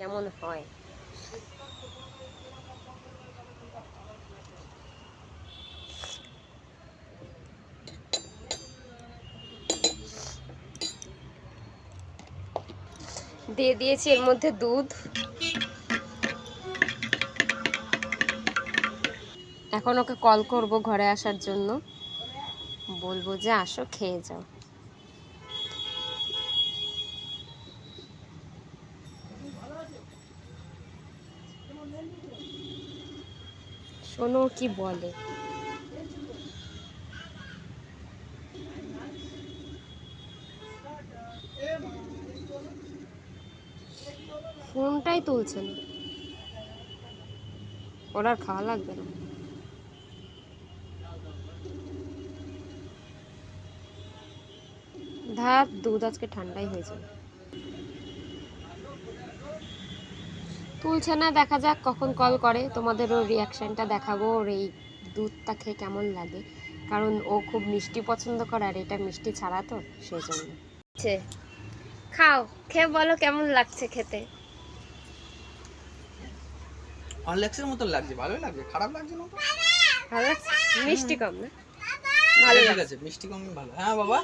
কেমন হয়। দিয়ে দিয়েছি এর মধ্যে দুধ। এখন ওকে কল করব ঘরে আসার জন্য, বলবো যে আসো খেয়ে যাও। শোনো কি বলে। ফোনটাই তুলছে না, ওর আর খাওয়া লাগবে না। ধার দুধ আজকে ঠান্ডাই হয়ে যাবে। তুলছে না, দেখা যাক কখন কল করে, তোমাদেরও রিয়াকশনটা দেখাবো ওর এই দুধটা খেয়ে কেমন লাগে, কারণ ও খুব মিষ্টি পছন্দ করে আর এটা মিষ্টি ছাড়া তো, সেই জন্য। খাও, খেয়ে বলো কেমন লাগছে খেতে। হরলিক্সের মতো লাগছে, ভালোই লাগছে, খারাপ লাগছে না তো। ভালো লাগছে, মিষ্টি কম না, ভালো লাগছে। মিষ্টি কম ভালো। হ্যাঁ বাবা।